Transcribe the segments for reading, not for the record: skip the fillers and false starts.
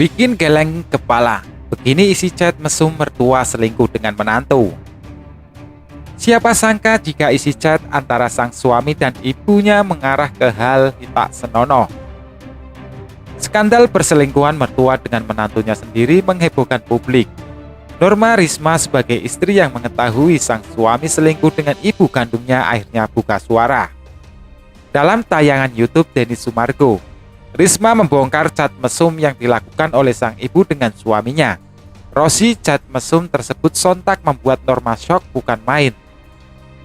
Bikin geleng kepala. Begini isi chat mesum mertua selingkuh dengan menantu. Siapa sangka jika isi chat antara sang suami dan ibunya mengarah ke hal tak senonoh. Skandal perselingkuhan mertua dengan menantunya sendiri menghebohkan publik. Norma Risma sebagai istri yang mengetahui sang suami selingkuh dengan ibu kandungnya akhirnya buka suara. Dalam tayangan YouTube Denny Sumargo, Risma membongkar chat mesum yang dilakukan oleh sang ibu dengan suaminya. Rosi, chat mesum tersebut sontak membuat Norma syok bukan main.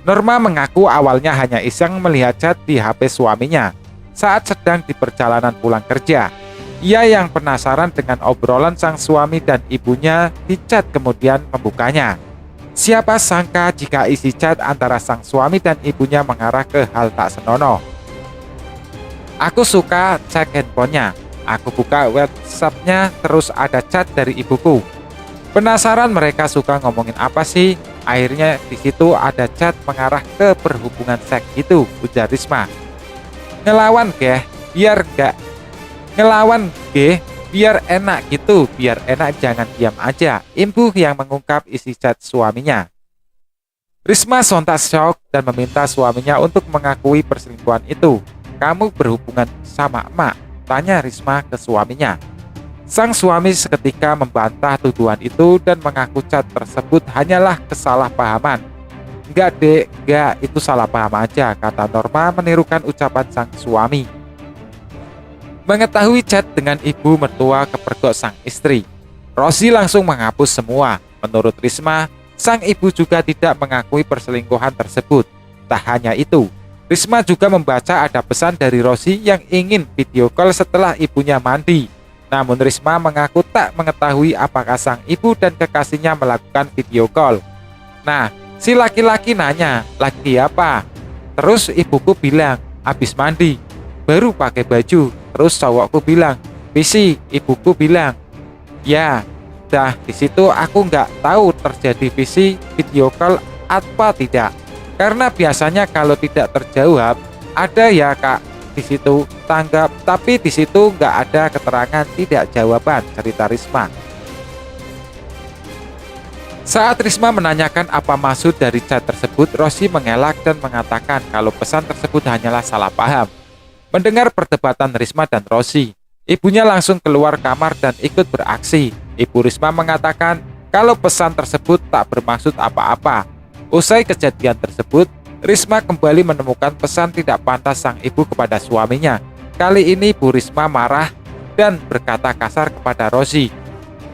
Norma mengaku awalnya hanya iseng melihat chat di HP suaminya saat sedang di perjalanan pulang kerja. Ia yang penasaran dengan obrolan sang suami dan ibunya di chat kemudian membukanya. Siapa sangka jika isi chat antara sang suami dan ibunya mengarah ke hal tak senonoh. Aku suka cek handphonenya. Aku buka WhatsApp-nya terus ada chat dari ibuku. Penasaran mereka suka ngomongin apa sih? Akhirnya di situ ada chat mengarah ke perhubungan seks gitu, ujar Risma. Ngelawan biar enak gitu, biar enak jangan diam aja. Imbuh yang mengungkap isi chat suaminya. Risma sontak syok dan meminta suaminya untuk mengakui perselingkuhan itu. Kamu berhubungan sama emak? Tanya Risma ke suaminya. Sang suami seketika membantah tuduhan itu dan mengaku chat tersebut hanyalah kesalahpahaman. Enggak dek, enggak, itu salah paham aja, kata Norma menirukan ucapan sang suami. Mengetahui chat dengan ibu mertua kepergok sang istri, Rosi langsung menghapus semua. Menurut Risma, sang ibu juga tidak mengakui perselingkuhan tersebut. Tak hanya itu, Risma juga membaca ada pesan dari Rosi yang ingin video call setelah ibunya mandi. Namun Risma mengaku tak mengetahui apakah sang ibu dan kekasihnya melakukan video call. Nah, si laki-laki nanya, lagi apa? Terus ibuku bilang, habis mandi, baru pakai baju. Terus cowokku bilang, visi, ibuku bilang. Ya, dah di situ aku nggak tahu terjadi visi video call apa tidak. Karena biasanya kalau tidak terjawab, ada ya kak di situ tanggap, tapi di situ nggak ada keterangan tidak jawaban, cerita Risma. Saat Risma menanyakan apa maksud dari chat tersebut, Rosi mengelak dan mengatakan kalau pesan tersebut hanyalah salah paham. Mendengar perdebatan Risma dan Rosi, ibunya langsung keluar kamar dan ikut beraksi. Ibu Risma mengatakan kalau pesan tersebut tak bermaksud apa-apa. Usai kejadian tersebut, Risma kembali menemukan pesan tidak pantas sang ibu kepada suaminya. Kali ini Bu Risma marah dan berkata kasar kepada Rosi.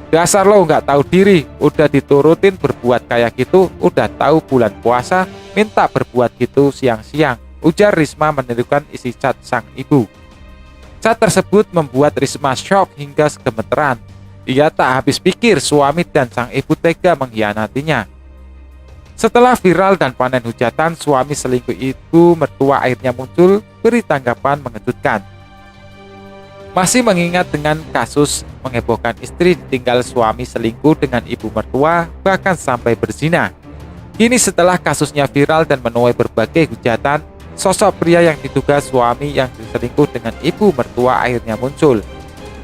Dasar lo nggak tahu diri, udah diturutin berbuat kayak gitu, udah tahu bulan puasa, minta berbuat gitu siang-siang, ujar Risma menirukan isi chat sang ibu. Chat tersebut membuat Risma syok hingga gemeteran. Ia tak habis pikir suami dan sang ibu tega mengkhianatinya. Setelah viral dan panen hujatan, suami selingkuh ibu mertua akhirnya muncul beri tanggapan mengejutkan. Masih mengingat dengan kasus menghebohkan istri ditinggal suami selingkuh dengan ibu mertua bahkan sampai berzina. Kini setelah kasusnya viral dan menuai berbagai hujatan, sosok pria yang diduga suami yang diselingkuh dengan ibu mertua akhirnya muncul.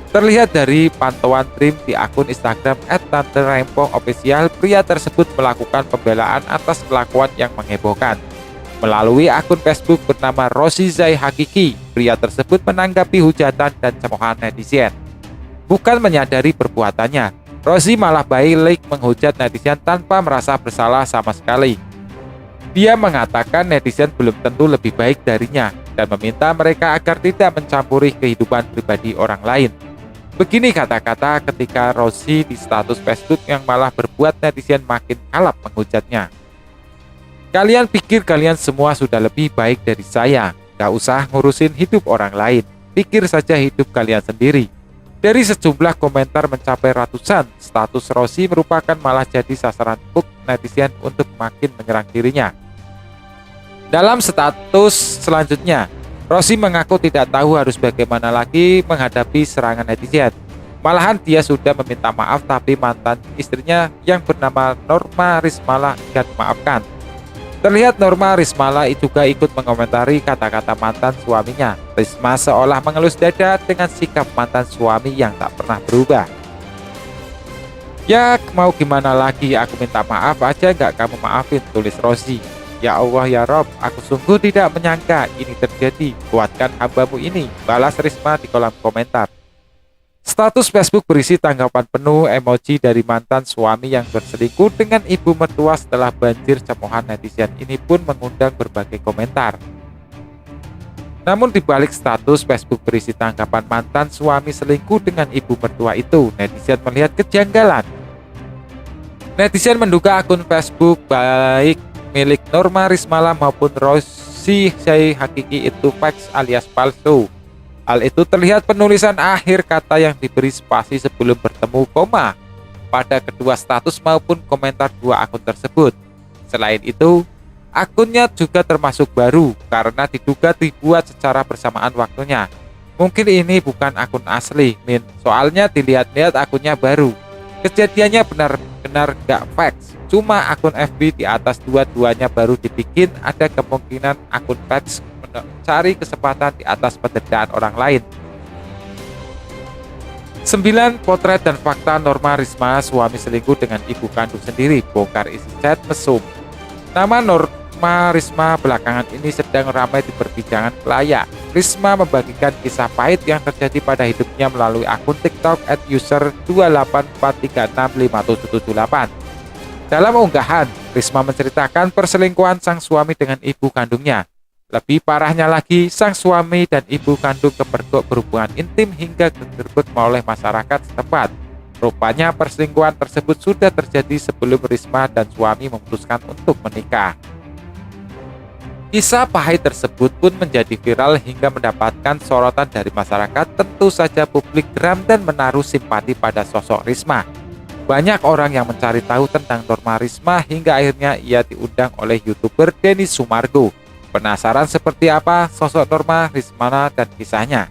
Terlihat dari pantauan Trim di akun Instagram @tanterempongofficial, pria tersebut melakukan pembelaan atas kelakuan yang menghebohkan. Melalui akun Facebook bernama Rosi Zai Hakiki, pria tersebut menanggapi hujatan dan cemoohan netizen. Bukan menyadari perbuatannya, Rosi malah balik menghujat netizen tanpa merasa bersalah sama sekali. Dia mengatakan netizen belum tentu lebih baik darinya dan meminta mereka agar tidak mencampuri kehidupan pribadi orang lain. Begini kata-kata ketika Rosi di status Facebook yang malah berbuat netizen makin kalap menghujatnya. Kalian pikir kalian semua sudah lebih baik dari saya, gak usah ngurusin hidup orang lain, pikir saja hidup kalian sendiri. Dari sejumlah komentar mencapai ratusan, status Rosi merupakan malah jadi sasaran empuk netizen untuk makin menyerang dirinya. Dalam status selanjutnya, Rosi mengaku tidak tahu harus bagaimana lagi menghadapi serangan netizen. Malahan dia sudah meminta maaf, tapi mantan istrinya yang bernama Norma Risma enggan memaafkan. Terlihat Norma Rismala juga ikut mengomentari kata-kata mantan suaminya. Risma seolah mengelus dada dengan sikap mantan suami yang tak pernah berubah. "Ya mau gimana lagi, aku minta maaf aja gak kamu maafin," tulis Rosi. "Ya Allah ya Rob, aku sungguh tidak menyangka ini terjadi. Kuatkan hambamu ini," balas Risma di kolom komentar. Status Facebook berisi tanggapan penuh emoji dari mantan suami yang berselingkuh dengan ibu mertua. Setelah banjir cemoohan netizen ini pun mengundang berbagai komentar. Namun di balik status Facebook berisi tanggapan mantan suami selingkuh dengan ibu mertua itu, netizen melihat kejanggalan. Netizen menduga akun Facebook baik milik Norma Rismala maupun Rosi Hakiki itu fake alias palsu. Hal itu terlihat penulisan akhir kata yang diberi spasi sebelum bertemu koma pada kedua status maupun komentar dua akun tersebut. Selain itu, akunnya juga termasuk baru karena diduga dibuat secara bersamaan waktunya. Mungkin ini bukan akun asli, soalnya dilihat-lihat akunnya baru. Kejadiannya benar-benar gak fake, cuma akun FB di atas dua-duanya baru dibikin. Ada kemungkinan akun fake mencari kesempatan di atas penderitaan orang lain. 9. Potret dan fakta Norma Risma suami selingkuh dengan ibu kandung sendiri, bongkar isi chat mesum. Nama Norma Risma belakangan ini sedang ramai diperbincangan khalayak. Risma membagikan kisah pahit yang terjadi pada hidupnya melalui akun TikTok @user284365778. Dalam unggahan, Risma menceritakan perselingkuhan sang suami dengan ibu kandungnya. Lebih parahnya lagi, sang suami dan ibu kandung kepergok berhubungan intim hingga digerebek oleh masyarakat setempat. Rupanya perselingkuhan tersebut sudah terjadi sebelum Risma dan suami memutuskan untuk menikah. Kisah pahit tersebut pun menjadi viral hingga mendapatkan sorotan dari masyarakat. Tentu saja publik geram dan menaruh simpati pada sosok Risma. Banyak orang yang mencari tahu tentang Norma Risma hingga akhirnya ia diundang oleh YouTuber Denny Sumargo. Penasaran seperti apa sosok Norma Risma dan kisahnya?